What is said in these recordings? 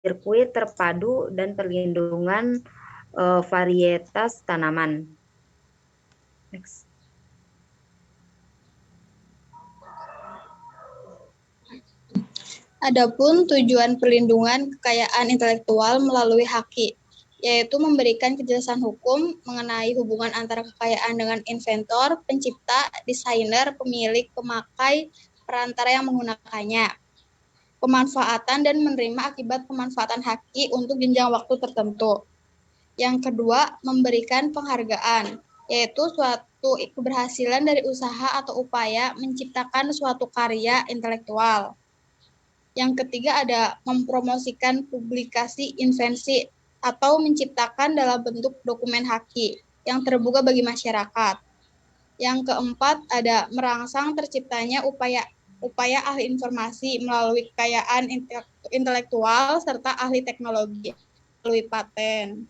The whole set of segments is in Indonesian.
sirkuit terpadu dan perlindungan varietas tanaman. Next. Adapun tujuan perlindungan kekayaan intelektual melalui HAKI, yaitu memberikan kejelasan hukum mengenai hubungan antara kekayaan dengan inventor, pencipta, desainer, pemilik, pemakai, perantara yang menggunakannya, pemanfaatan dan menerima akibat pemanfaatan HAKI untuk jenjang waktu tertentu. Yang kedua, memberikan penghargaan, yaitu suatu keberhasilan dari usaha atau upaya menciptakan suatu karya intelektual. Yang ketiga ada mempromosikan publikasi invensi atau menciptakan dalam bentuk dokumen HAKI yang terbuka bagi masyarakat. Yang keempat ada merangsang terciptanya upaya ahli informasi melalui kekayaan intelektual serta ahli teknologi melalui paten.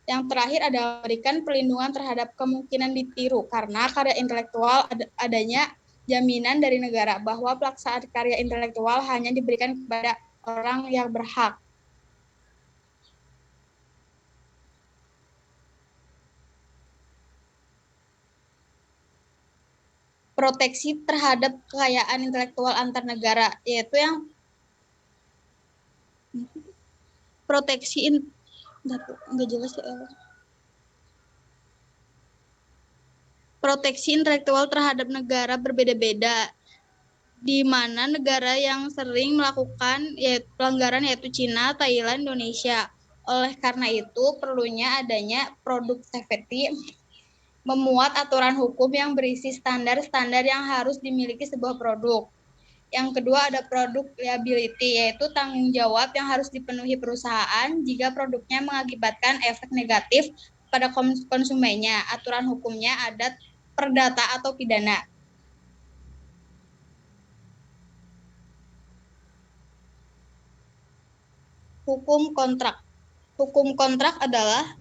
Yang terakhir ada memberikan perlindungan terhadap kemungkinan ditiru karena karya intelektual adanya jaminan dari negara bahwa pelaksanaan karya intelektual hanya diberikan kepada orang yang berhak. Proteksi terhadap kekayaan intelektual antar negara, yaitu yang proteksi enggak jelas ya. Proteksi intelektual terhadap negara berbeda-beda, di mana negara yang sering melakukan pelanggaran yaitu Cina, Thailand, Indonesia. Oleh karena itu, perlunya adanya produk safety, memuat aturan hukum yang berisi standar-standar yang harus dimiliki sebuah produk. Yang kedua ada produk liability, yaitu tanggung jawab yang harus dipenuhi perusahaan jika produknya mengakibatkan efek negatif pada konsumennya. Aturan hukumnya ada perdata atau pidana. Hukum kontrak. Hukum kontrak adalah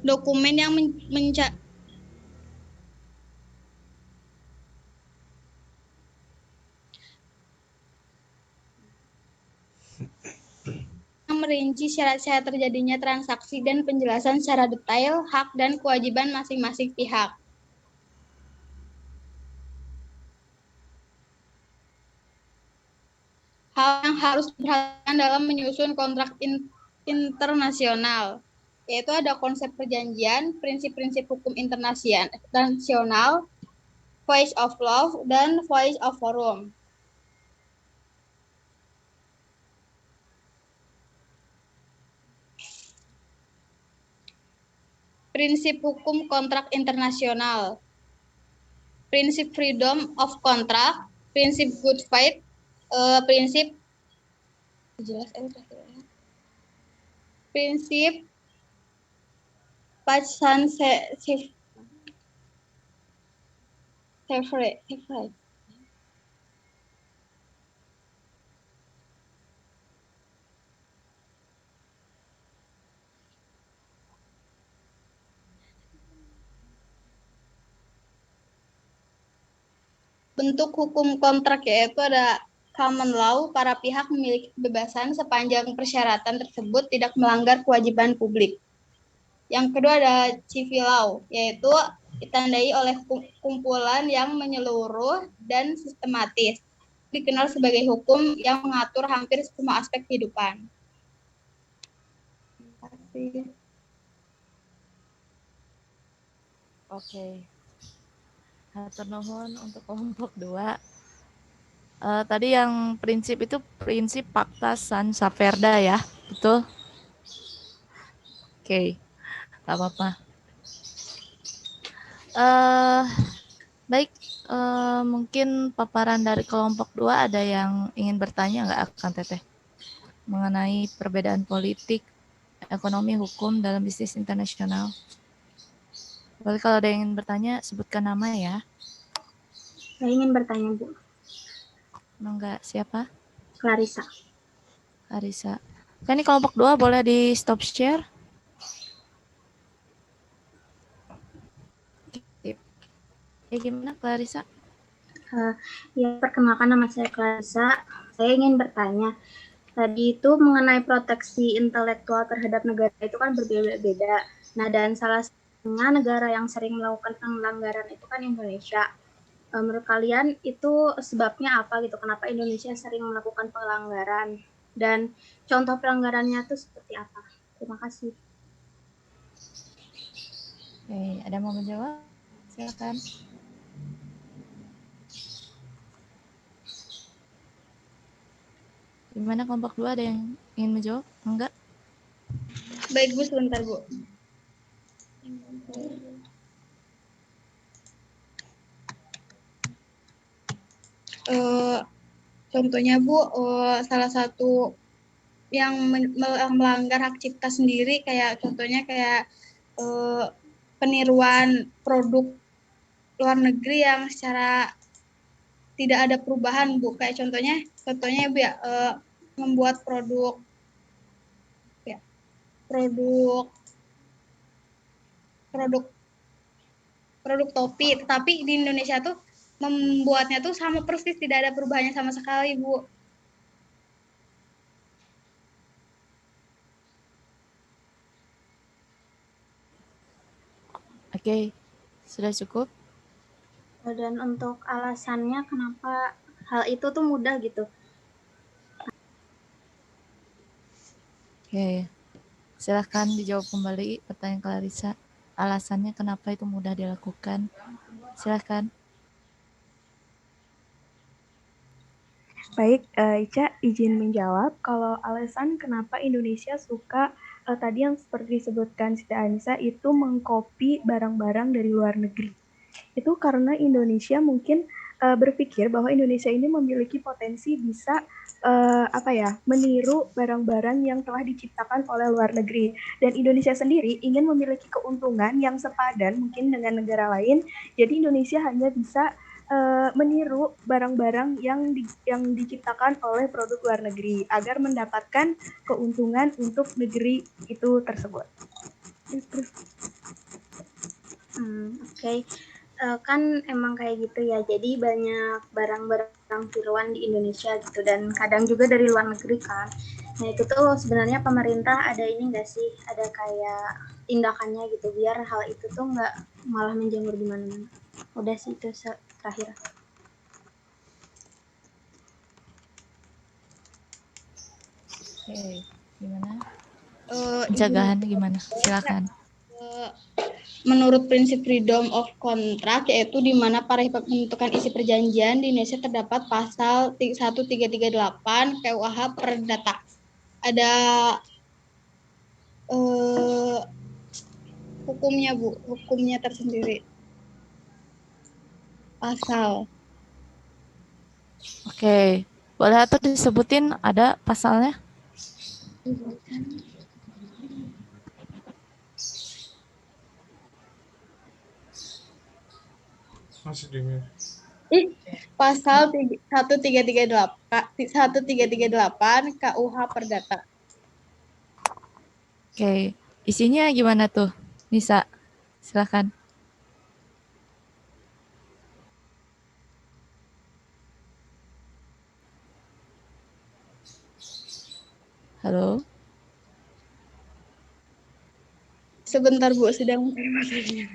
dokumen yang merinci syarat-syarat terjadinya transaksi dan penjelasan secara detail hak dan kewajiban masing-masing pihak. Hal yang harus diperhatikan dalam menyusun kontrak internasional, yaitu ada konsep perjanjian, prinsip-prinsip hukum internasional, voice of law, dan voice of forum. Prinsip hukum kontrak internasional, prinsip freedom of contract, prinsip good faith, prinsip Patsan Sefre. Bentuk hukum kontrak yaitu ada common law, para pihak memiliki kebebasan sepanjang persyaratan tersebut tidak melanggar kewajiban publik. Yang kedua ada civil law, yaitu ditandai oleh kumpulan yang menyeluruh dan sistematis. Dikenal sebagai hukum yang mengatur hampir semua aspek kehidupan. Terima kasih. Oke. Hatur nuhun untuk kelompok 2. Tadi yang prinsip itu prinsip Pacta San Saperda ya, betul? Oke, gak apa-apa. Baik, mungkin paparan dari kelompok 2 ada yang ingin bertanya nggak akan Teteh? Mengenai perbedaan politik, ekonomi, hukum dalam bisnis internasional. Boleh kalau ada yang ingin bertanya, sebutkan nama ya. Saya ingin bertanya, Bu. Enggak, siapa? Clarissa. Clarissa. Kan ini kelompok 2 boleh di stop share? Ya gimana Clarissa? Ya, perkenalkan nama saya Clarissa. Saya ingin bertanya, Tadi itu mengenai proteksi intelektual terhadap negara itu kan berbeda-beda. Nah, dan salah satunya negara yang sering melakukan pelanggaran itu kan Indonesia. Menurut kalian itu sebabnya apa gitu? Kenapa Indonesia sering melakukan pelanggaran? Dan contoh pelanggarannya itu seperti apa? Terima kasih. Oke, ada mau menjawab? Silakan. Gimana kelompok 2 ada yang ingin menjawab? Enggak? Baik Bu, sebentar Bu. Eh, contohnya Bu, salah satu yang melanggar hak cipta sendiri kayak contohnya kayak eh, peniruan produk luar negeri yang secara tidak ada perubahan Bu. Kayak contohnya Bu ya, membuat produk ya, produk produk produk topi, tetapi di Indonesia tuh membuatnya tuh sama persis, tidak ada perubahannya sama sekali Bu. Oke, sudah cukup? Dan untuk alasannya kenapa hal itu tuh mudah gitu. Oke, silahkan dijawab kembali pertanyaan Clarissa. Alasannya kenapa itu mudah dilakukan? Silahkan. Baik, Ica izin menjawab kalau alasan kenapa Indonesia suka tadi yang seperti disebutkan Siti Anissa itu mengcopy barang-barang dari luar negeri. Itu karena Indonesia mungkin berpikir bahwa Indonesia ini memiliki potensi bisa meniru barang-barang yang telah diciptakan oleh luar negeri, dan Indonesia sendiri ingin memiliki keuntungan yang sepadan mungkin dengan negara lain. Jadi Indonesia hanya bisa meniru barang-barang yang diciptakan oleh produk luar negeri agar mendapatkan keuntungan untuk negeri itu tersebut. Oke. Kan emang kayak gitu ya. Jadi banyak barang-barang tiruan di Indonesia gitu, dan kadang juga dari luar negeri kan. Nah itu tuh sebenarnya pemerintah ada ini nggak sih? Ada kayak tindakannya gitu biar hal itu tuh nggak malah menjamur di mana-mana. Udah sih itu terakhir. Oke, gimana? Izin, Pencegahan gimana? Silakan. menurut prinsip freedom of contract, yaitu di mana para pihak menentukan isi perjanjian, di Indonesia terdapat pasal 1338 KUH Perdata. Ada eh, hukumnya Bu, hukumnya tersendiri. Pasal. Oke, boleh atau disebutin ada pasalnya? Masih dengar. Pasal 1338 KUH Perdata. Oke, isinya gimana tuh? Nisa, silakan. Halo? Sebentar Bu, sedang mencari materinya.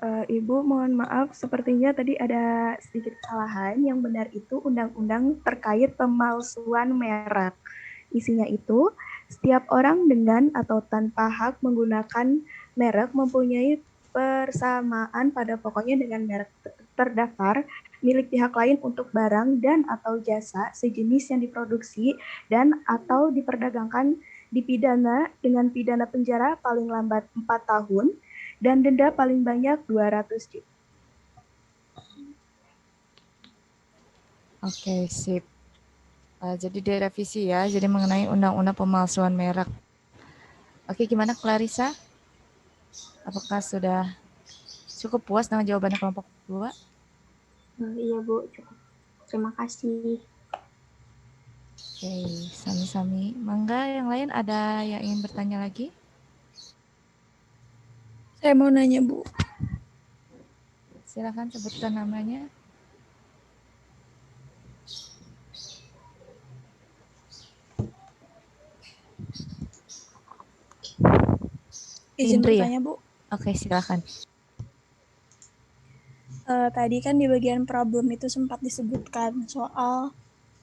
Ibu, mohon maaf, sepertinya tadi ada sedikit kesalahan. Yang benar itu undang-undang terkait pemalsuan merek. Isinya itu, setiap orang dengan atau tanpa hak menggunakan merek mempunyai persamaan pada pokoknya dengan merek terdaftar milik pihak lain untuk barang dan atau jasa sejenis yang diproduksi dan atau diperdagangkan dipidana dengan pidana penjara paling lambat 4 tahun dan denda paling banyak 200 juta. Oke, sip. Jadi direvisi ya, jadi mengenai undang-undang pemalsuan merek. Oke, gimana Clarissa? Apakah sudah cukup puas dengan jawaban kelompok 2? Iya Bu, cukup. Terima kasih. Oke, sami-sami. Mangga yang lain ada yang ingin bertanya lagi? Saya mau nanya, Bu. Silakan sebutkan namanya. Izin Indri ya? bertanya, Bu. Oke, silakan. Tadi kan di bagian problem itu sempat disebutkan soal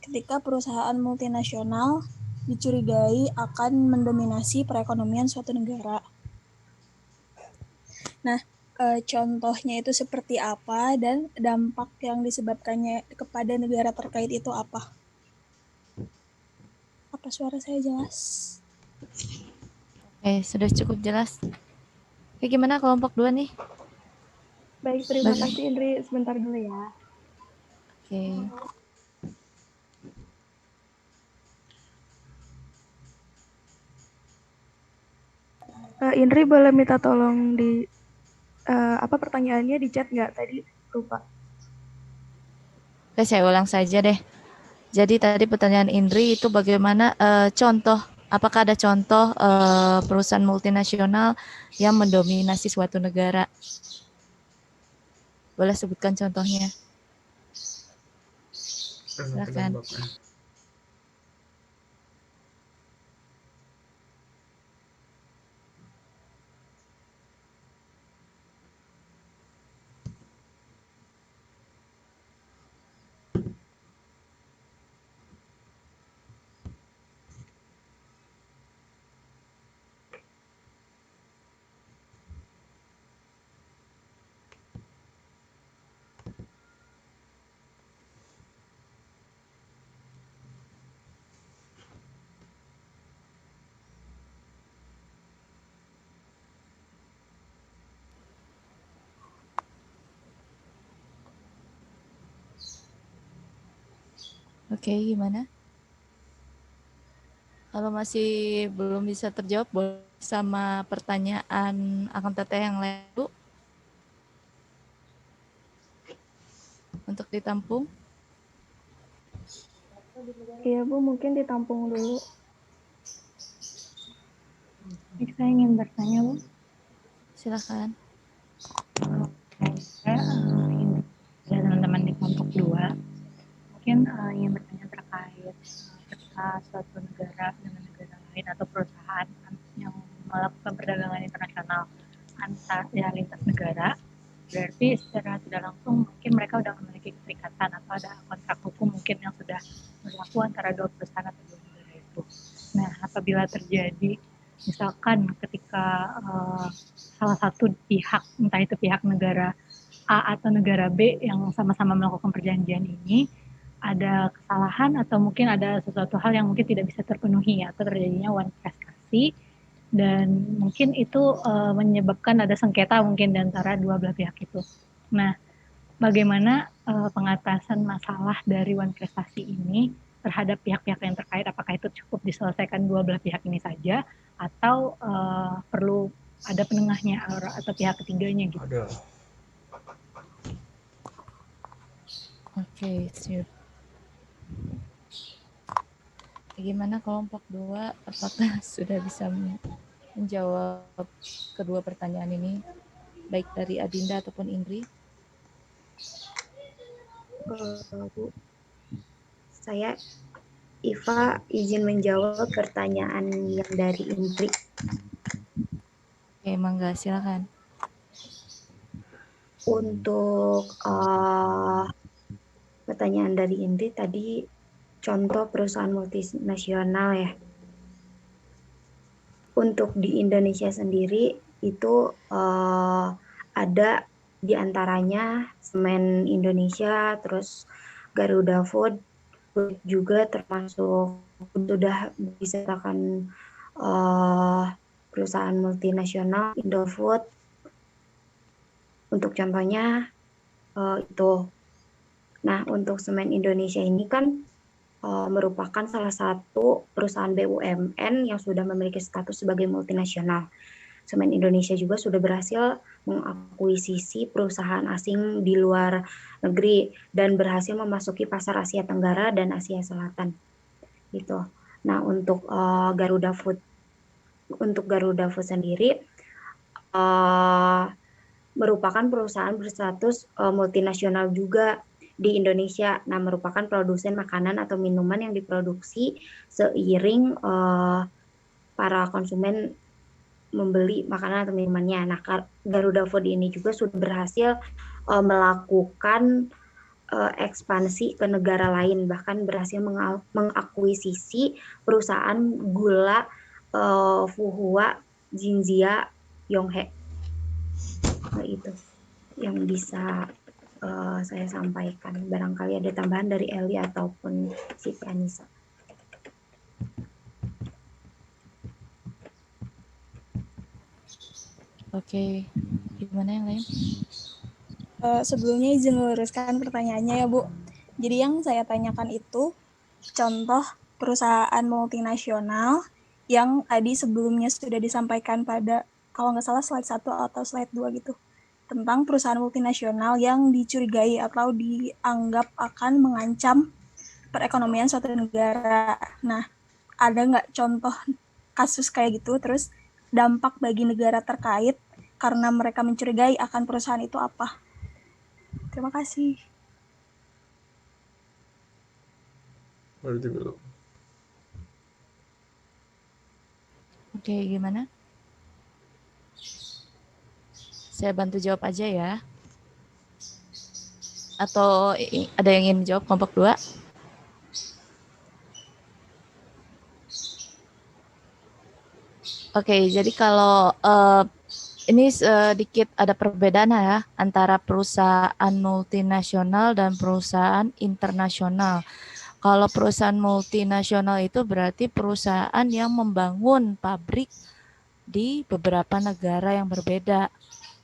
ketika perusahaan multinasional dicurigai akan mendominasi perekonomian suatu negara. Nah, contohnya itu seperti apa dan dampak yang disebabkannya kepada negara terkait itu apa? Apa suara saya jelas? Oke, sudah cukup jelas. Oke, gimana kelompok 2 nih? Baik, terima kasih Indri. Sebentar dulu ya. Oke. Indri boleh minta tolong di apa pertanyaannya di chat nggak tadi? Lupa. Oke, saya ulang saja deh. Jadi tadi pertanyaan Indri itu bagaimana contoh, apakah ada contoh perusahaan multinasional yang mendominasi suatu negara? Boleh sebutkan contohnya? Silakan. Oke, gimana? Kalau masih belum bisa terjawab, boleh sama pertanyaan akan teteh yang lain, Bu. Untuk ditampung. Iya Bu, mungkin ditampung dulu. Saya ingin bertanya, Bu. Silakan. Saya ingin ya, teman-teman di kelompok 2 mungkin ingin bertanya terkait ketika suatu negara dengan negara lain atau perusahaan yang melakukan perdagangan internasional antar lintas negara, berarti secara tidak langsung mungkin mereka sudah memiliki keterikatan atau ada kontrak hukum mungkin yang sudah berlaku antara dua perusahaan atau dua negara itu. Nah, apabila terjadi misalkan ketika salah satu pihak, entah itu pihak negara A atau negara B yang sama-sama melakukan perjanjian ini, ada kesalahan atau mungkin ada sesuatu hal yang mungkin tidak bisa terpenuhi atau terjadinya one prestasi, dan mungkin itu menyebabkan ada sengketa mungkin di antara dua belah pihak itu. Nah, bagaimana pengatasan masalah dari one prestasi ini terhadap pihak-pihak yang terkait? Apakah itu cukup diselesaikan dua belah pihak ini saja atau perlu ada penengahnya atau pihak ketiganya gitu? Ada. Oke, siap. Bagaimana kelompok 2? Apakah sudah bisa menjawab kedua pertanyaan ini, baik dari Adinda ataupun Indri? Bu, saya Iva izin menjawab pertanyaan yang dari Indri. Oke, Mangga, silakan. Untuk pertanyaan dari Indri tadi, contoh perusahaan multinasional ya. Untuk di Indonesia sendiri itu ada di antaranya Semen Indonesia, terus Garuda Food juga termasuk sudah disatakan perusahaan multinasional, Indofood. Untuk contohnya itu. Nah, untuk Semen Indonesia ini kan merupakan salah satu perusahaan BUMN yang sudah memiliki status sebagai multinasional. Semen Indonesia juga sudah berhasil mengakuisisi perusahaan asing di luar negeri dan berhasil memasuki pasar Asia Tenggara dan Asia Selatan. Gitu. Nah, untuk Garuda Food sendiri merupakan perusahaan berstatus multinasional juga di Indonesia. Nah, merupakan produsen makanan atau minuman yang diproduksi seiring para konsumen membeli makanan atau minumannya. Nah, Garuda Food ini juga sudah berhasil melakukan ekspansi ke negara lain, bahkan berhasil mengakuisisi perusahaan gula Fuhua Jinzia Yonghe. Nah, itu yang bisa saya sampaikan. Barangkali ada tambahan dari Eli ataupun Siti Anissa. Oke, gimana yang lain? Sebelumnya izin meluruskan pertanyaannya ya Bu. Jadi yang saya tanyakan itu contoh perusahaan multinasional yang tadi sebelumnya sudah disampaikan pada kalau nggak salah slide 1 atau slide 2 gitu. Tentang perusahaan multinasional yang dicurigai atau dianggap akan mengancam perekonomian suatu negara. Nah, ada nggak contoh kasus kayak gitu, terus dampak bagi negara terkait karena mereka mencurigai akan perusahaan itu apa? Terima kasih. Berarti belum. Oke, gimana? Saya bantu jawab aja ya. Atau ada yang ingin jawab kelompok 2? Oke, jadi kalau ini sedikit ada perbedaan ya antara perusahaan multinasional dan perusahaan internasional. Kalau perusahaan multinasional itu berarti perusahaan yang membangun pabrik di beberapa negara yang berbeda.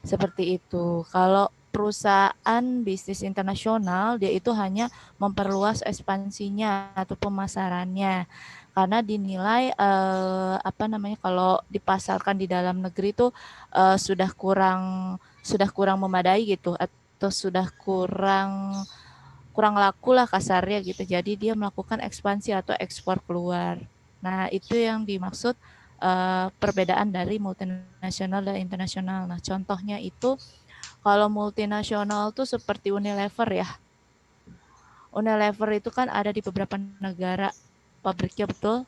Seperti itu. Kalau perusahaan bisnis internasional, dia itu hanya memperluas ekspansinya atau pemasarannya. Karena dinilai kalau dipasarkan di dalam negeri itu sudah kurang memadai gitu, atau sudah kurang laku lah kasarnya gitu. Jadi dia melakukan ekspansi atau ekspor keluar. Nah, itu yang dimaksud perbedaan dari multinasional dan internasional. Nah, contohnya itu kalau multinasional tuh seperti Unilever ya. Unilever itu kan ada di beberapa negara pabriknya, betul.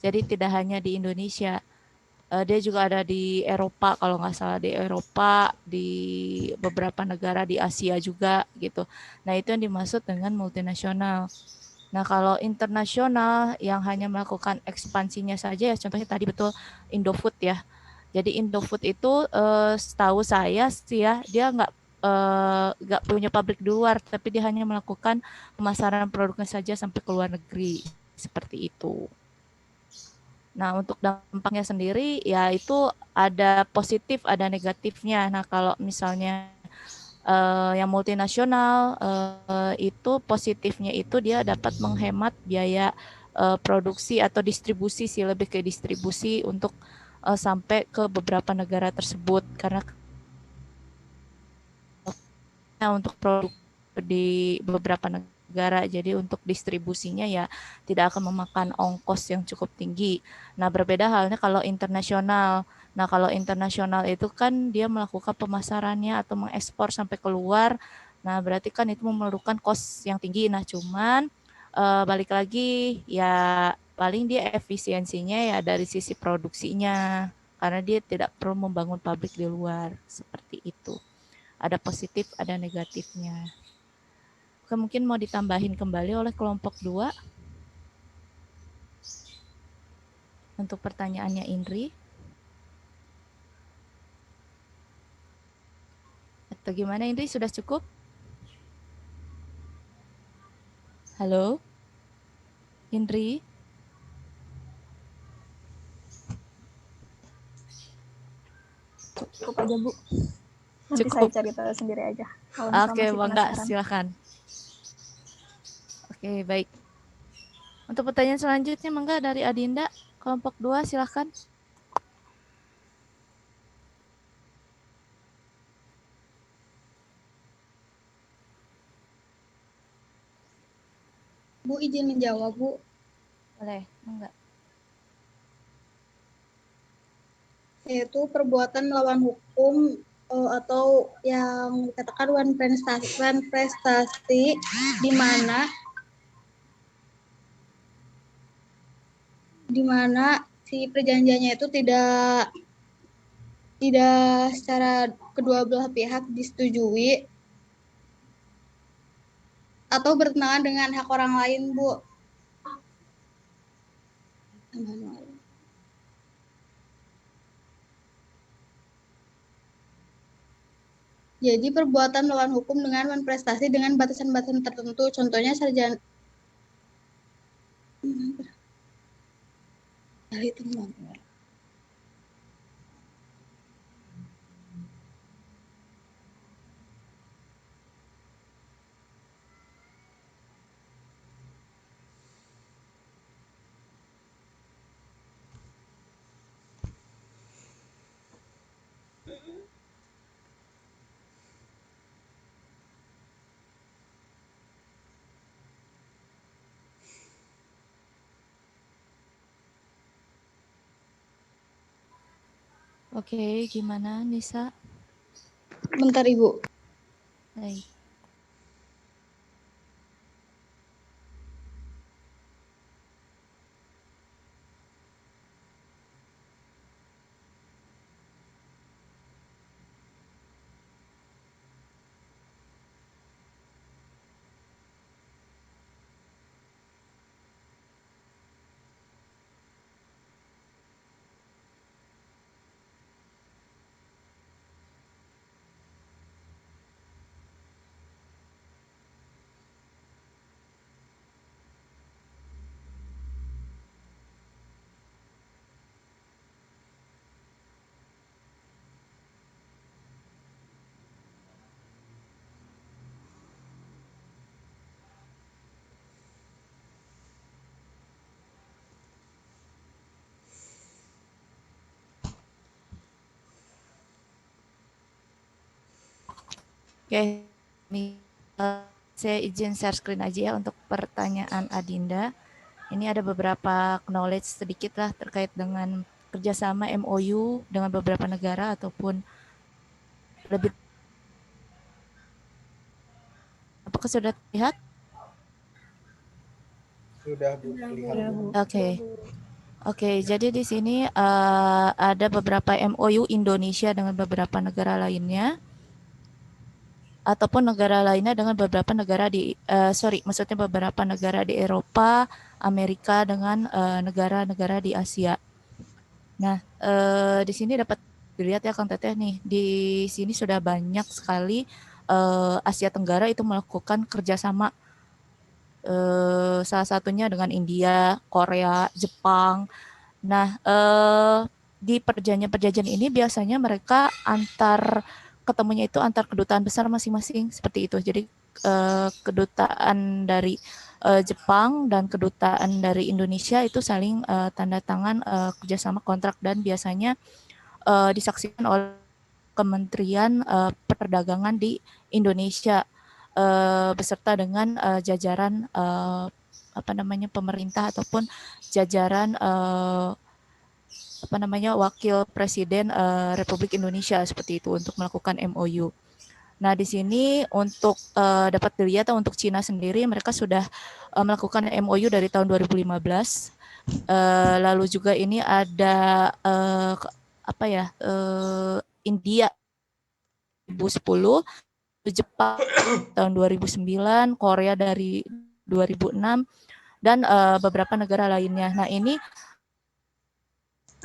Jadi tidak hanya di Indonesia. Dia juga ada di Eropa, kalau nggak salah di Eropa, di beberapa negara di Asia juga gitu. Nah, itu yang dimaksud dengan multinasional. Nah, kalau internasional yang hanya melakukan ekspansinya saja ya, contohnya tadi betul Indofood ya. Jadi Indofood itu setahu saya sih ya, dia nggak punya pabrik di luar, tapi dia hanya melakukan pemasaran produknya saja sampai ke luar negeri, seperti itu. Nah, untuk dampaknya sendiri ya itu ada positif, ada negatifnya. Nah, kalau misalnya yang multinasional itu positifnya itu dia dapat menghemat biaya produksi atau distribusi sih, lebih ke distribusi untuk sampai ke beberapa negara tersebut, karena untuk produk di beberapa negara, jadi untuk distribusinya ya tidak akan memakan ongkos yang cukup tinggi. Nah, berbeda halnya kalau internasional. Nah, kalau internasional itu kan dia melakukan pemasarannya atau mengekspor sampai keluar. Nah, berarti kan itu memerlukan kos yang tinggi. Nah, cuman balik lagi ya paling dia efisiensinya ya dari sisi produksinya, karena dia tidak perlu membangun pabrik di luar, seperti itu. Ada positif, ada negatifnya. Oke, mungkin mau ditambahin kembali oleh kelompok 2 untuk pertanyaannya Indri. Atau gimana Indri, sudah cukup? Halo? Indri? Cukup aja Bu. Nanti Cukup. saya cari tahu sendiri aja. Kalau Oke, masih Bangga, penasaran. silakan. Oke, baik. Untuk pertanyaan selanjutnya, Mangga dari Adinda, kelompok 2, silakan. Bu, izin menjawab, Bu. Boleh, Mangga. Yaitu perbuatan melawan hukum atau yang dikatakan wan prestasi di mana si perjanjiannya itu tidak secara kedua belah pihak disetujui atau bertentangan dengan hak orang lain, Bu. Jadi perbuatan melawan hukum dengan prestasi dengan batasan-batasan tertentu, contohnya sarjana. Oke, gimana Nisa? Bentar, Ibu. Baik. Oke, saya izin share screen aja ya untuk pertanyaan Adinda. Ini ada beberapa knowledge sedikit lah terkait dengan kerjasama MOU dengan beberapa negara ataupun lebih. Apakah sudah terlihat? Sudah, Bu. Terlihat, Bu. Oke, jadi di sini ada beberapa MOU Indonesia dengan beberapa negara lainnya, ataupun negara lainnya dengan beberapa negara maksudnya beberapa negara di Eropa, Amerika dengan negara-negara di Asia. Nah, di sini dapat dilihat ya Kang Teteh nih, di sini sudah banyak sekali Asia Tenggara itu melakukan kerjasama, salah satunya dengan India, Korea, Jepang. Nah, di perjanjian-perjanjian ini biasanya mereka ketemunya itu antar kedutaan besar masing-masing seperti itu. Jadi kedutaan dari Jepang dan kedutaan dari Indonesia itu saling tanda tangan kerjasama kontrak dan biasanya disaksikan oleh Kementerian Perdagangan di Indonesia beserta dengan jajaran pemerintah ataupun jajaran Wakil Presiden Republik Indonesia seperti itu untuk melakukan MOU. Nah, di sini untuk dapat dilihat untuk Cina sendiri mereka sudah melakukan MOU dari tahun 2015. Lalu juga ini ada India 2010, Jepang tahun 2009, Korea dari 2006, dan beberapa negara lainnya. Nah, ini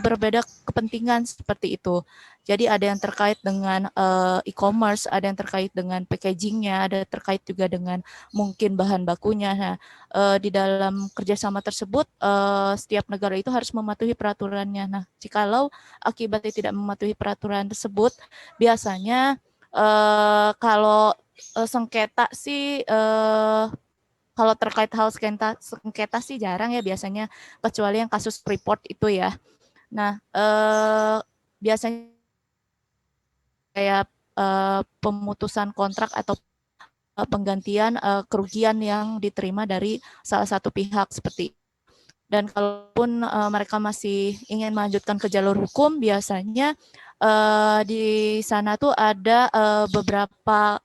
berbeda kepentingan seperti itu. Jadi ada yang terkait dengan e-commerce, ada yang terkait dengan packagingnya, ada terkait juga dengan mungkin bahan bakunya. Nah, di dalam kerjasama tersebut, setiap negara itu harus mematuhi peraturannya. Nah, jikalau akibatnya tidak mematuhi peraturan tersebut, biasanya kalau sengketa sih, kalau terkait hal sengketa sih jarang ya biasanya, kecuali yang kasus Freeport itu ya. Nah, biasanya kayak pemutusan kontrak atau penggantian kerugian yang diterima dari salah satu pihak seperti. Dan kalaupun mereka masih ingin melanjutkan ke jalur hukum, biasanya di sana tuh ada beberapa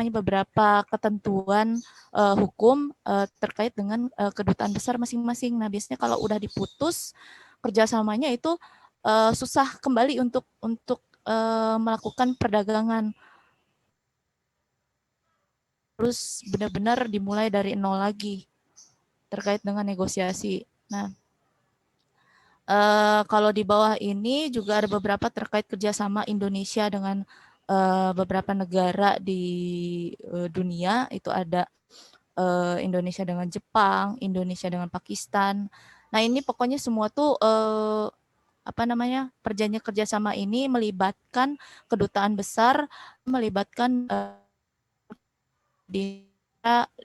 beberapa ketentuan hukum terkait dengan kedutaan besar masing-masing. Nah, biasanya kalau udah diputus kerjasamanya itu susah kembali untuk melakukan perdagangan. Terus benar-benar dimulai dari nol lagi terkait dengan negosiasi. Nah, kalau di bawah ini juga ada beberapa terkait kerjasama Indonesia dengan beberapa negara di dunia. Itu ada Indonesia dengan Jepang, Indonesia dengan Pakistan. Nah, ini pokoknya semua tuh perjanjian kerjasama ini melibatkan kedutaan besar, melibatkan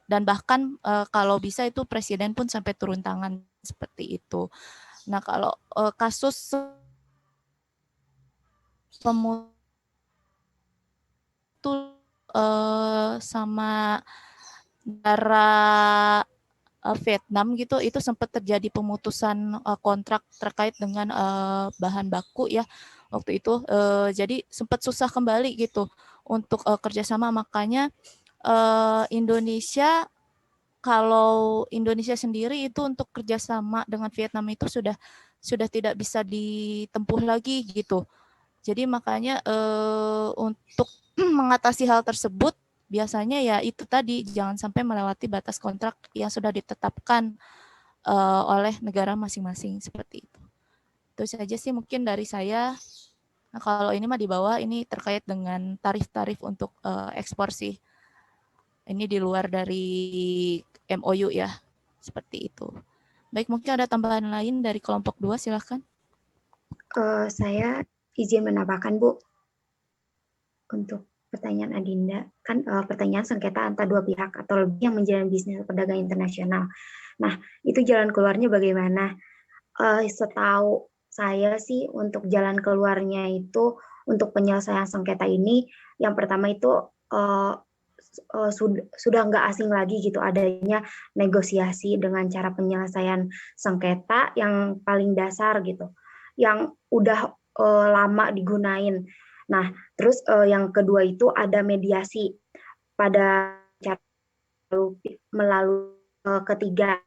dan bahkan kalau bisa itu presiden pun sampai turun tangan seperti itu. Nah, kalau kasus pemutus sama negara Vietnam gitu, itu sempat terjadi pemutusan kontrak terkait dengan bahan baku ya waktu itu. Jadi sempat susah kembali gitu untuk kerjasama. Makanya Indonesia, kalau Indonesia sendiri itu untuk kerjasama dengan Vietnam itu sudah tidak bisa ditempuh lagi gitu. Jadi makanya untuk mengatasi hal tersebut, biasanya ya itu tadi, jangan sampai melewati batas kontrak yang sudah ditetapkan oleh negara masing-masing seperti itu. Itu saja sih mungkin dari saya. Nah, kalau ini mah di bawah ini terkait dengan tarif-tarif untuk ekspor sih. Ini di luar dari MOU ya, seperti itu. Baik, mungkin ada tambahan lain dari kelompok 2, silahkan. Saya izin menambahkan, Bu, untuk pertanyaan Adinda, kan pertanyaan sengketa antar dua pihak atau lebih yang menjalin bisnis perdagangan internasional. Nah, itu jalan keluarnya bagaimana? Setahu saya sih untuk jalan keluarnya itu untuk penyelesaian sengketa ini, yang pertama itu sudah nggak asing lagi gitu adanya negosiasi dengan cara penyelesaian sengketa yang paling dasar gitu, yang udah lama digunain. Nah, terus yang kedua itu ada mediasi pada cara melalui ketiga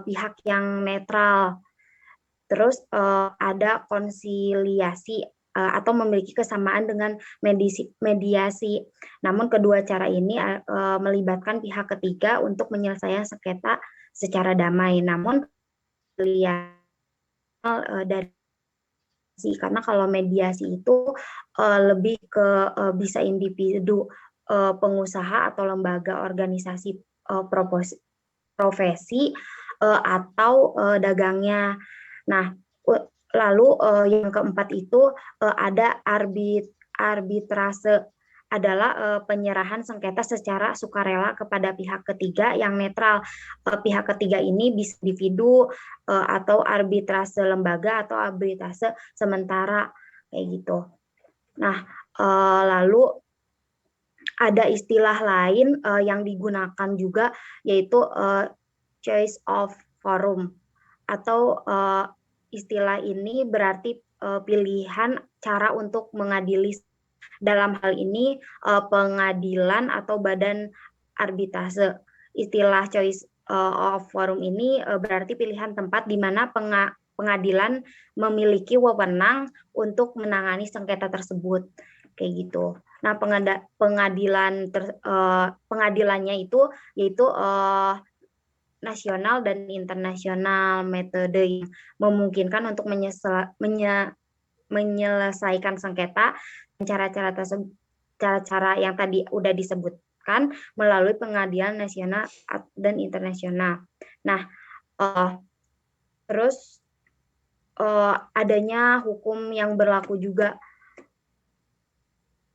pihak yang netral. Terus ada konsiliasi atau memiliki kesamaan dengan mediasi. Namun kedua cara ini melibatkan pihak ketiga untuk menyelesaikan sengketa secara damai. Namun dari karena kalau mediasi itu lebih ke bisa individu, pengusaha atau lembaga organisasi profesi atau dagangnya. Nah, lalu yang keempat itu ada arbitrase, adalah penyerahan sengketa secara sukarela kepada pihak ketiga yang netral. Pihak ketiga ini bisa individu atau arbitrase lembaga atau arbitrase sementara kayak gitu. Nah, lalu ada istilah lain yang digunakan juga, yaitu choice of forum, atau istilah ini berarti pilihan cara untuk mengadili. Dalam hal ini pengadilan atau badan arbitrase. Istilah choice of forum ini berarti pilihan tempat di mana pengadilan memiliki wewenang untuk menangani sengketa tersebut, kayak gitu. Nah, pengadilannya itu yaitu nasional dan internasional, metode yang memungkinkan untuk menyelesaikan sengketa, cara-cara yang tadi udah disebutkan melalui pengadilan nasional dan internasional. Nah, terus adanya hukum yang berlaku juga.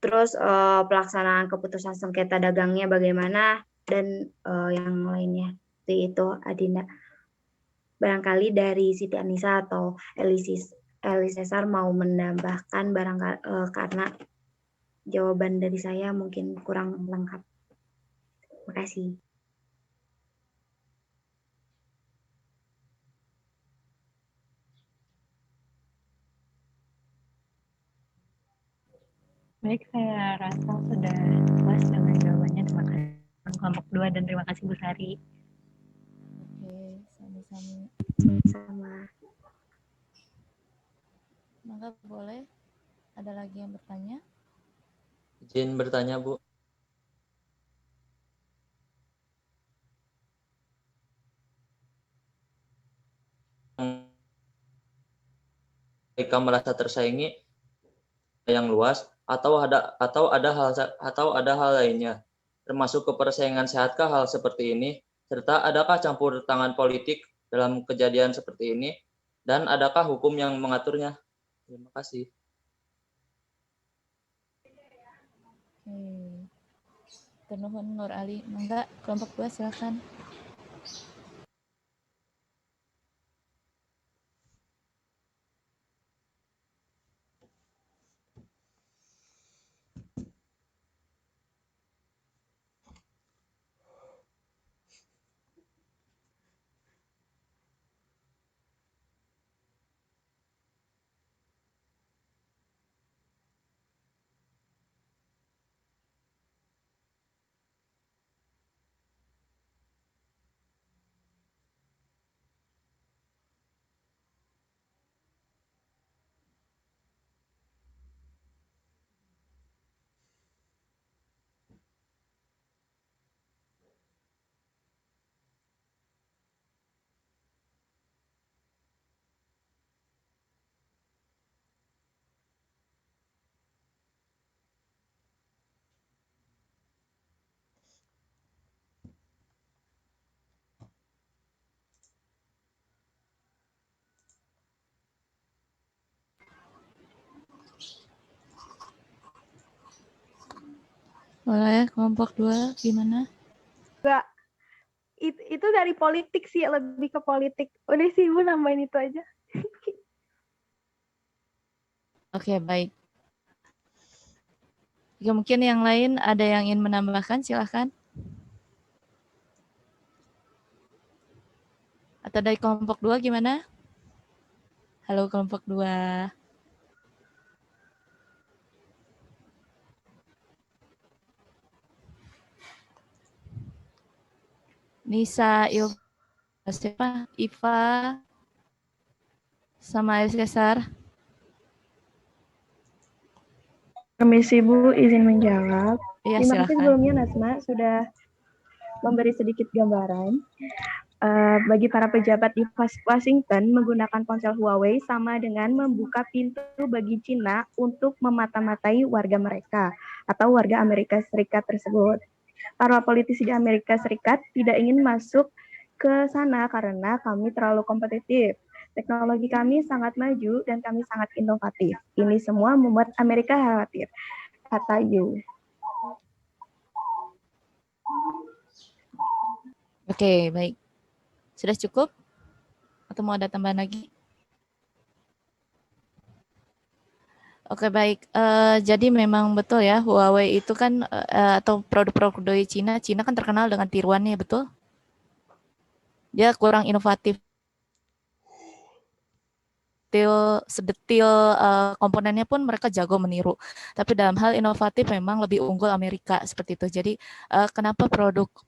Terus pelaksanaan keputusan sengketa dagangnya bagaimana dan yang lainnya. Itu Adinda. Barangkali dari Siti Anissa atau Eli Cesar mau menambahkan karena jawaban dari saya mungkin kurang lengkap. Terima kasih. Baik, saya rasa sudah puas dengan jawabannya. Terima kasih kelompok 2 dan terima kasih Bu Sari. Oke, sama-sama. Sama. Maka boleh ada lagi yang bertanya? Izin bertanya, Bu. Mereka merasa tersaingi yang luas atau ada hal lainnya, termasuk kepersaingan sehatkah hal seperti ini, serta adakah campur tangan politik dalam kejadian seperti ini, dan adakah hukum yang mengaturnya? Terima kasih. Ternuhun Nur Ali. Mangga kelompok 2 silakan. Boleh kelompok 2 gimana? Enggak. Itu dari politik sih, lebih ke politik. Udah sih Ibu nambahin itu aja. Oke, baik. Jika mungkin yang lain ada yang ingin menambahkan, silahkan. Atau dari kelompok 2 gimana? Halo kelompok 2. Nisa, siapa? Iva, sama Cesar. Permisi Bu, izin menjawab. Iya, Terima kasih silakan. sebelumnya Nasma sudah memberi sedikit gambaran. Bagi para pejabat di Washington, menggunakan ponsel Huawei sama dengan membuka pintu bagi Cina untuk memata-matai warga mereka atau warga Amerika Serikat tersebut. Para politisi di Amerika Serikat tidak ingin masuk ke sana karena kami terlalu kompetitif. Teknologi kami sangat maju dan kami sangat inovatif. Ini semua membuat Amerika khawatir, kata Yu. Oke, baik. Sudah cukup? Atau mau ada tambahan lagi? Oke, baik. Jadi memang betul ya, Huawei itu kan atau produk-produk dari Cina kan terkenal dengan tiruannya, betul? Dia kurang inovatif. Sedetil komponennya pun mereka jago meniru. Tapi dalam hal inovatif memang lebih unggul Amerika seperti itu. Jadi kenapa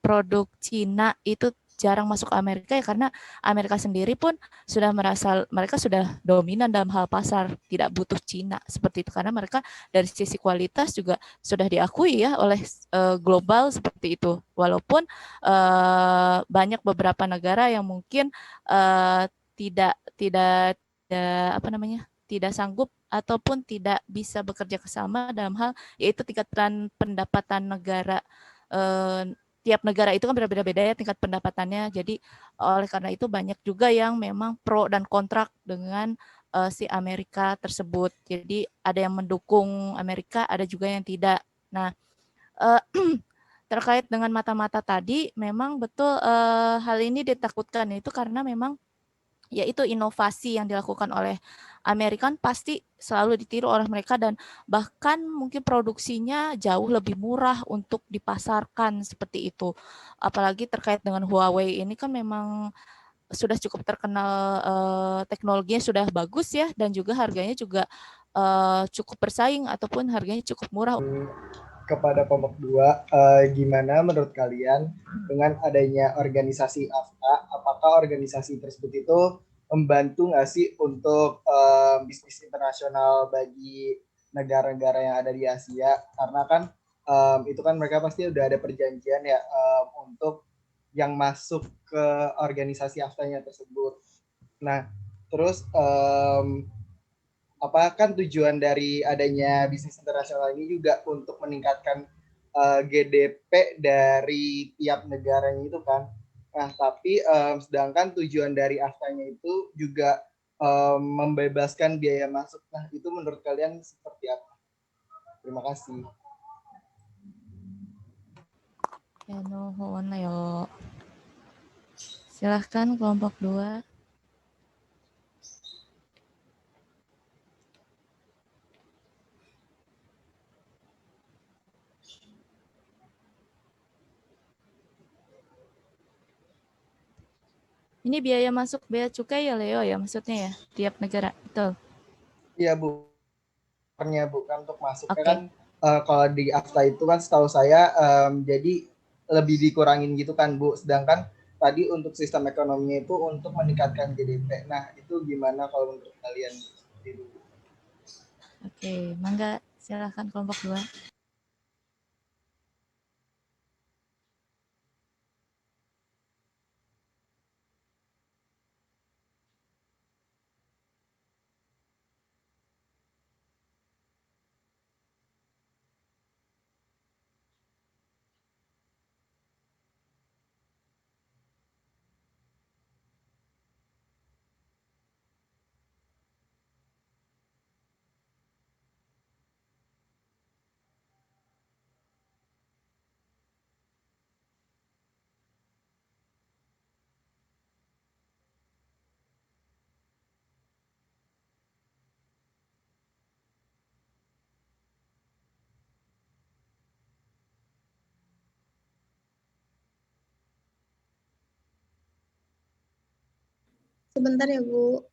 produk Cina itu jarang masuk Amerika ya karena Amerika sendiri pun sudah merasa mereka sudah dominan dalam hal pasar, tidak butuh Cina seperti itu karena mereka dari sisi kualitas juga sudah diakui ya oleh global seperti itu. Walaupun banyak beberapa negara yang mungkin tidak tidak apa namanya tidak sanggup ataupun tidak bisa bekerja bersama dalam hal yaitu tingkatan pendapatan negara. Tiap negara itu kan berbeda-beda ya tingkat pendapatannya. Jadi oleh karena itu banyak juga yang memang pro dan kontrak dengan si Amerika tersebut. Jadi ada yang mendukung Amerika, ada juga yang tidak. Nah, terkait dengan mata-mata tadi, memang betul hal ini ditakutkan itu karena memang yaitu inovasi yang dilakukan oleh Amerika pasti selalu ditiru oleh mereka dan bahkan mungkin produksinya jauh lebih murah untuk dipasarkan seperti itu. Apalagi terkait dengan Huawei ini kan memang sudah cukup terkenal teknologinya sudah bagus ya dan juga harganya juga cukup bersaing ataupun harganya cukup murah. Kepada kelompok 2, gimana menurut kalian dengan adanya organisasi AFTA, apakah organisasi tersebut itu membantu nggak sih untuk bisnis internasional bagi negara-negara yang ada di Asia? Karena kan itu kan mereka pasti udah ada perjanjian ya untuk yang masuk ke organisasi AFTA-nya tersebut. Nah, terus apa kan tujuan dari adanya bisnis internasional ini juga untuk meningkatkan GDP dari tiap negaranya itu kan. Nah, tapi sedangkan tujuan dari AFTA-nya itu juga membebaskan biaya masuk. Nah, itu menurut kalian seperti apa? Terima kasih. Ya, nuhun yo. Silahkan kelompok 2. Ini biaya masuk bea cukai ya Leo ya maksudnya ya tiap negara betul. Iya Bu, bukan untuk masuk Okay. kan kalau di AFTA itu kan setahu saya jadi lebih dikurangin gitu kan Bu. Sedangkan tadi untuk sistem ekonominya itu untuk meningkatkan GDP. Nah itu gimana kalau menurut kalian? Oke, mangga silahkan kelompok 2. Sebentar ya, Bu.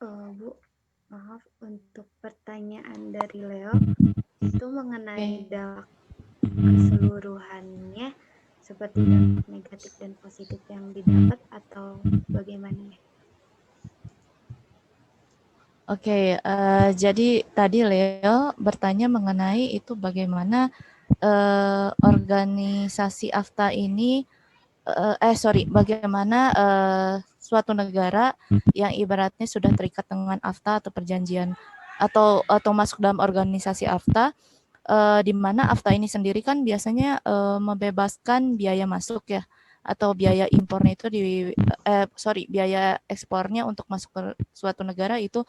Bu, maaf untuk pertanyaan dari Leo itu mengenai dampak keseluruhannya seperti dampak negatif dan positif yang didapat atau bagaimana ya? Oke, jadi tadi Leo bertanya mengenai itu bagaimana organisasi AFTA ini, bagaimana suatu negara yang ibaratnya sudah terikat dengan AFTA atau perjanjian atau masuk dalam organisasi AFTA, di mana AFTA ini sendiri kan biasanya membebaskan biaya masuk ya, atau biaya impornya itu biaya ekspornya untuk masuk ke suatu negara itu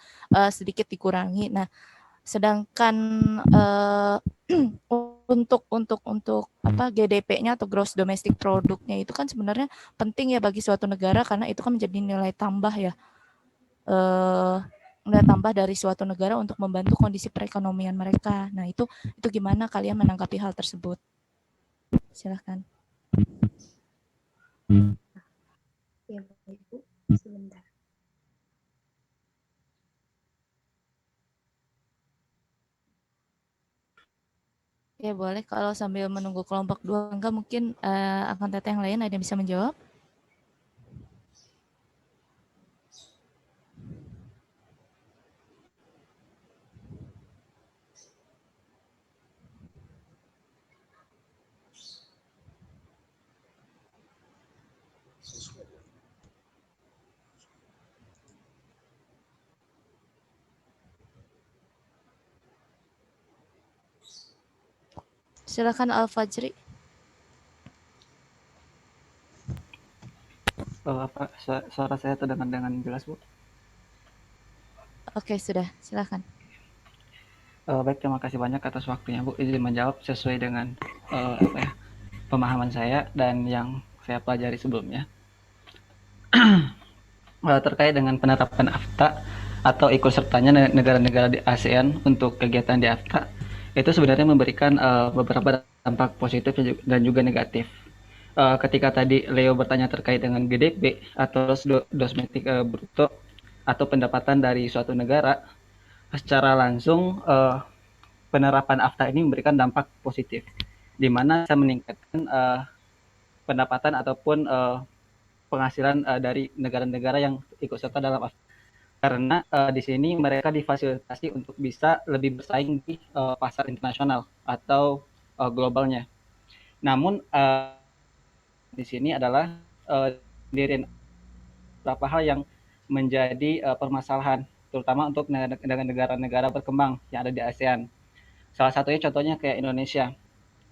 sedikit dikurangi. Nah, sedangkan untuk GDP-nya atau gross domestic produknya itu kan sebenarnya penting ya bagi suatu negara karena itu kan menjadi nilai tambah ya. Nilai tambah dari suatu negara untuk membantu kondisi perekonomian mereka. Nah, itu gimana kalian menanggapi hal tersebut? Silahkan. Ya, Bapak Ibu, sebentar. Ya boleh, kalau sambil menunggu kelompok 2, enggak mungkin akan Teteh yang lain ada yang bisa menjawab? Silakan Al-Fajri. Apa suara saya terdengar dengan jelas, Bu? Oke, sudah. Silakan. Baik, terima kasih banyak atas waktunya, Bu. Izin menjawab sesuai dengan pemahaman saya dan yang saya pelajari sebelumnya. Terkait dengan penerapan AFTA atau ikut sertanya negara-negara di ASEAN untuk kegiatan di AFTA, itu sebenarnya memberikan beberapa dampak positif dan juga negatif. Ketika tadi Leo bertanya terkait dengan GDP atau domestic bruto atau pendapatan dari suatu negara, secara langsung penerapan AFTA ini memberikan dampak positif, di mana bisa meningkatkan pendapatan ataupun penghasilan dari negara-negara yang ikut serta dalam AFTA. Karena di sini mereka difasilitasi untuk bisa lebih bersaing di pasar internasional atau globalnya. Namun di sini adalah beberapa hal yang menjadi permasalahan, terutama untuk negara-negara berkembang yang ada di ASEAN. Salah satunya contohnya kayak Indonesia,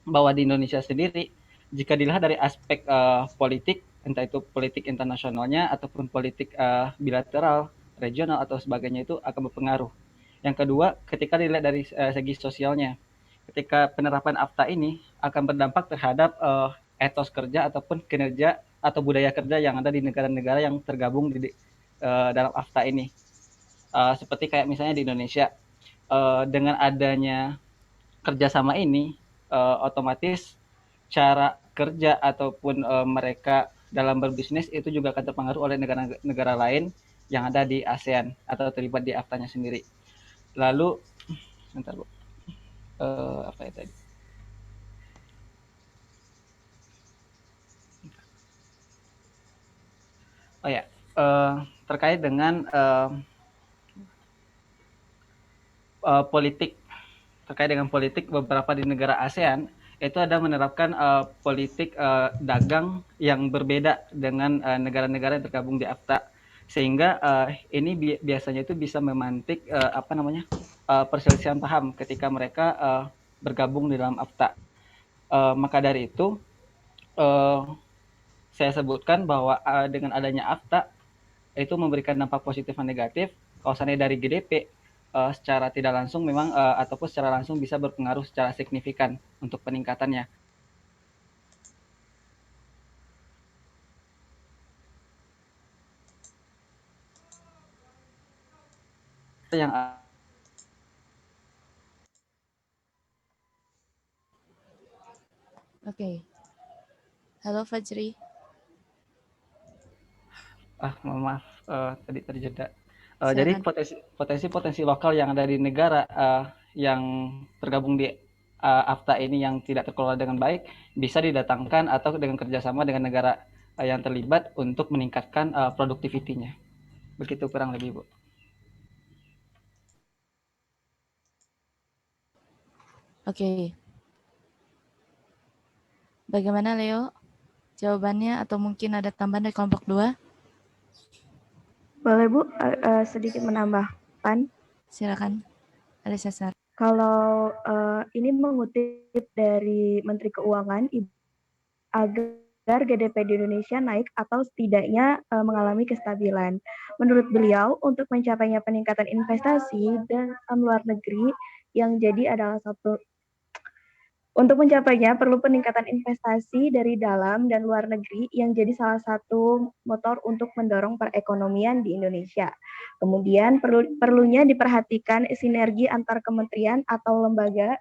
bahwa di Indonesia sendiri, jika dilihat dari aspek politik, entah itu politik internasionalnya ataupun politik bilateral, regional atau sebagainya, itu akan berpengaruh. Yang kedua, ketika dilihat dari segi sosialnya, ketika penerapan AFTA ini akan berdampak terhadap etos kerja ataupun kinerja atau budaya kerja yang ada di negara-negara yang tergabung di dalam AFTA ini. Seperti kayak misalnya di Indonesia, dengan adanya kerjasama ini, otomatis cara kerja ataupun mereka dalam berbisnis itu juga akan terpengaruh oleh negara-negara lain yang ada di ASEAN atau terlibat di AFTA-nya sendiri. Lalu, bentar Bu, apa ya tadi? Oh ya, terkait dengan politik, beberapa di negara ASEAN itu ada menerapkan politik dagang yang berbeda dengan negara-negara yang tergabung di AFTA, sehingga ini biasanya itu bisa memantik perselisihan paham ketika mereka bergabung di dalam AFTA. Maka dari itu saya sebutkan bahwa dengan adanya AFTA itu memberikan dampak positif dan negatif. Kalau seandainya dari GDP, secara tidak langsung memang ataupun secara langsung bisa berpengaruh secara signifikan untuk peningkatannya. Yang Oke. Halo Fajri. Mohon maaf, tadi terjeda. Jadi Silakan. potensi lokal yang ada di negara yang tergabung di AFTA ini yang tidak terkelola dengan baik bisa didatangkan atau dengan kerjasama dengan negara yang terlibat untuk meningkatkan produktivitinya. Begitu kurang lebih, Bu. Oke. Bagaimana Leo? Jawabannya atau mungkin ada tambahan dari kelompok 2? Boleh Bu, sedikit menambahkan. Silakan. Ada Cesar. Kalau ini mengutip dari Menteri Keuangan, agar GDP di Indonesia naik atau setidaknya mengalami kestabilan. Menurut beliau, untuk mencapainya peningkatan investasi dan luar negeri yang jadi adalah untuk mencapainya perlu peningkatan investasi dari dalam dan luar negeri yang jadi salah satu motor untuk mendorong perekonomian di Indonesia. Kemudian perlunya diperhatikan sinergi antar kementerian atau lembaga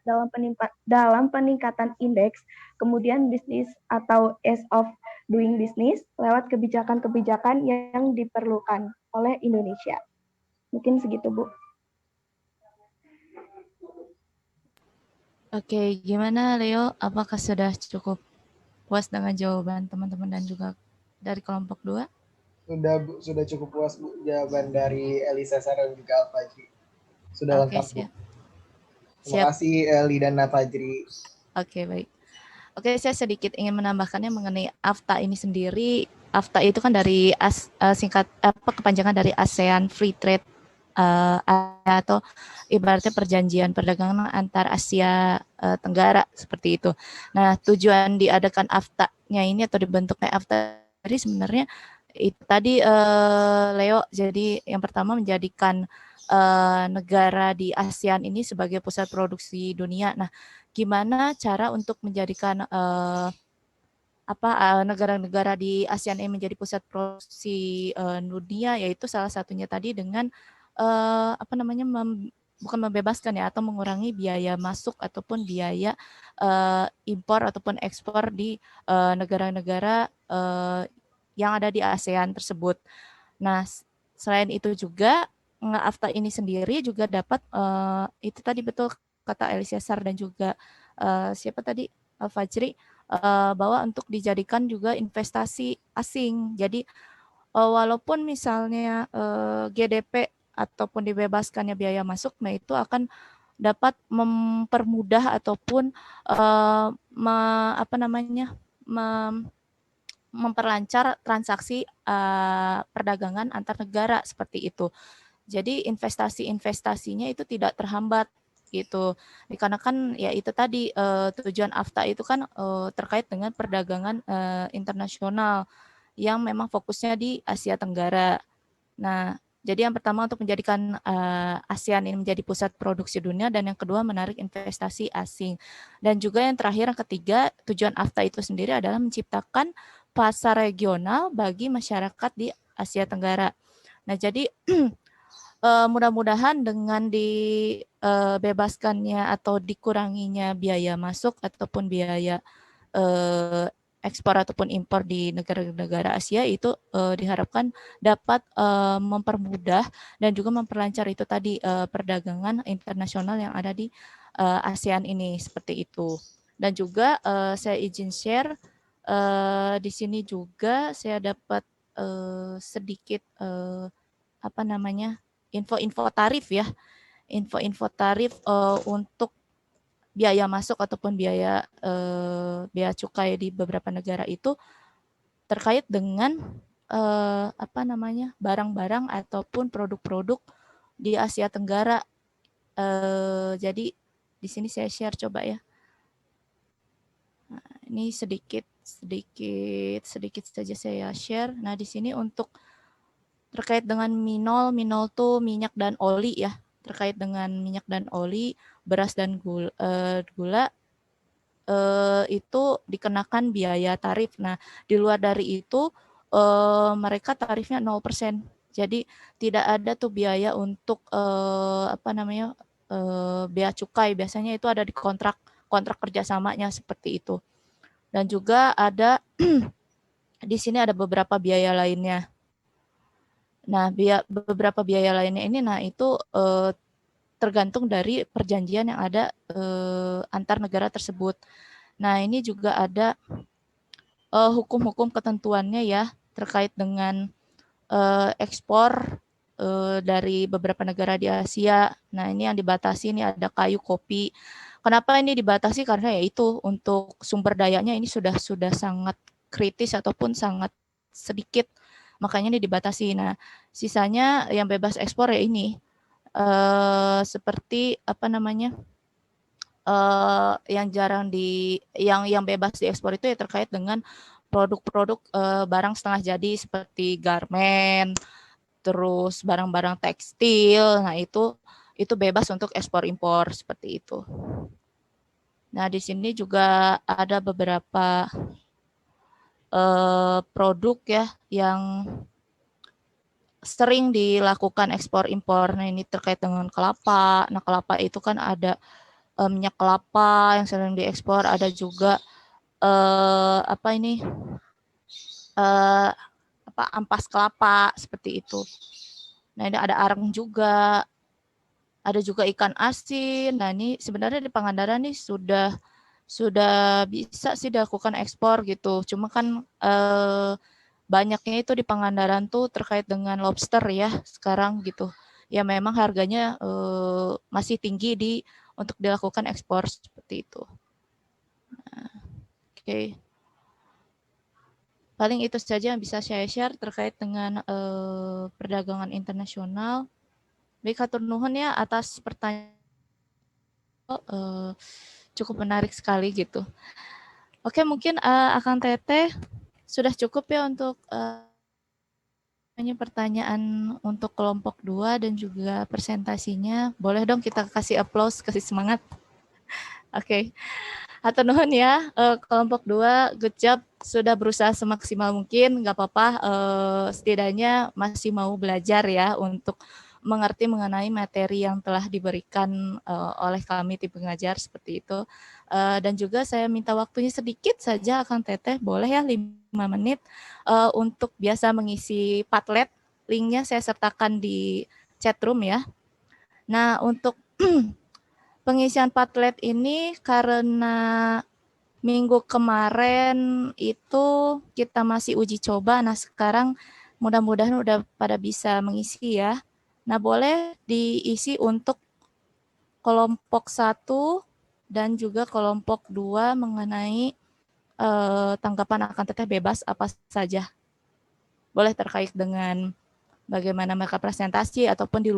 dalam peningkatan indeks, kemudian bisnis atau ease of doing business lewat kebijakan-kebijakan yang diperlukan oleh Indonesia. Mungkin segitu, Bu. Oke, gimana Leo? Apakah sudah cukup puas dengan jawaban teman-teman dan juga dari kelompok 2? Sudah, Bu. Sudah cukup puas, Bu, jawaban dari Eli Cesar dan juga Al-Fajri. Sudah lengkap, Bu. Terima kasih Eli dan Fajri. Oke, baik. Oke, saya sedikit ingin menambahkannya mengenai AFTA ini sendiri. AFTA itu kan dari kepanjangan dari ASEAN Free Trade atau ibaratnya perjanjian perdagangan antar Asia Tenggara seperti itu. Nah, tujuan diadakan AFTA-nya ini atau dibentuknya AFTA tadi sebenarnya itu tadi Leo, jadi yang pertama menjadikan negara di ASEAN ini sebagai pusat produksi dunia. Nah, gimana cara untuk menjadikan negara-negara di ASEAN ini menjadi pusat produksi dunia, yaitu salah satunya tadi dengan bukan membebaskan ya, atau mengurangi biaya masuk ataupun biaya impor ataupun ekspor di negara-negara yang ada di ASEAN tersebut. Nah, selain itu juga AFTA ini sendiri juga dapat itu tadi betul kata Eli Cesar dan juga siapa tadi Fajri, bahwa untuk dijadikan juga investasi asing. Jadi walaupun misalnya GDP ataupun dibebaskannya biaya masuk, nah itu akan dapat mempermudah ataupun memperlancar transaksi perdagangan antar negara seperti itu. Jadi investasinya itu tidak terhambat gitu. Dikarenakan ya itu tadi tujuan AFTA itu kan terkait dengan perdagangan internasional yang memang fokusnya di Asia Tenggara. Nah, jadi yang pertama untuk menjadikan ASEAN ini menjadi pusat produksi dunia, dan yang kedua menarik investasi asing. Dan juga yang terakhir, yang ketiga, tujuan AFTA itu sendiri adalah menciptakan pasar regional bagi masyarakat di Asia Tenggara. Nah, jadi mudah-mudahan dengan dibebaskannya atau dikuranginya biaya masuk ataupun biaya ekspor ataupun impor di negara-negara Asia itu diharapkan dapat mempermudah dan juga memperlancar itu tadi perdagangan internasional yang ada di ASEAN ini seperti itu. Dan juga saya izin share di sini juga saya dapat sedikit info-info tarif ya, info-info tarif untuk biaya masuk ataupun biaya cukai di beberapa negara itu terkait dengan barang-barang ataupun produk-produk di Asia Tenggara. Jadi di sini saya share coba ya. Nah, ini sedikit saja saya share. Nah, di sini untuk terkait dengan minol tuh minyak dan oli ya. Terkait dengan minyak dan oli, beras dan gula itu dikenakan biaya tarif. Nah, di luar dari itu mereka tarifnya 0%. Jadi tidak ada tuh biaya untuk bea cukai. Biasanya itu ada di kontrak kerjasamanya seperti itu. Dan juga ada di sini ada beberapa biaya lainnya. Nah, beberapa biaya lainnya ini, nah itu tergantung dari perjanjian yang ada antar negara tersebut. Nah, ini juga ada hukum-hukum ketentuannya ya terkait dengan ekspor dari beberapa negara di Asia. Nah, ini yang dibatasi ini ada kayu, kopi. Kenapa ini dibatasi? Karena yaitu untuk sumber dayanya ini sudah sangat kritis ataupun sangat sedikit, makanya ini dibatasi. Nah, sisanya yang bebas ekspor ya ini seperti apa namanya yang jarang yang bebas diekspor itu ya terkait dengan produk-produk barang setengah jadi seperti garmen, terus barang-barang tekstil. Nah, itu bebas untuk ekspor impor seperti itu. Nah, di sini juga ada beberapa produk ya yang sering dilakukan ekspor impor. Nah, ini terkait dengan kelapa. Nah, kelapa itu kan ada minyak kelapa yang sering diekspor, ada juga ampas kelapa seperti itu. Nah, ini ada arang juga. Ada juga ikan asin. Nah, ini sebenarnya di Pangandaran nih sudah bisa sih dilakukan ekspor gitu. Cuma kan banyaknya itu di Pangandaran tuh terkait dengan lobster ya sekarang gitu. Ya memang harganya masih tinggi untuk dilakukan ekspor seperti itu. Nah, oke. Paling itu saja yang bisa saya share terkait dengan perdagangan internasional. Baik, hatur nuhun ya atas pertanyaan. Cukup menarik sekali gitu. Oke, mungkin Akang Teteh sudah cukup ya untuk pertanyaan untuk kelompok 2 dan juga presentasinya. Boleh dong kita kasih applause, kasih semangat. Oke. Hatur nuhun ya, kelompok 2, good job, sudah berusaha semaksimal mungkin, nggak apa-apa, setidaknya masih mau belajar ya untuk mengerti mengenai materi yang telah diberikan oleh kami tim pengajar seperti itu. Dan juga saya minta waktunya sedikit saja Akang Teteh, boleh ya 5 menit untuk biasa mengisi Padlet, linknya saya sertakan di chat room ya. Nah, untuk pengisian Padlet ini karena minggu kemarin itu kita masih uji coba. Nah, sekarang mudah-mudahan udah pada bisa mengisi ya. Nah, boleh diisi untuk kelompok 1 dan juga kelompok 2 mengenai tanggapan Akang Teteh bebas apa saja. Boleh terkait dengan bagaimana mereka presentasi ataupun di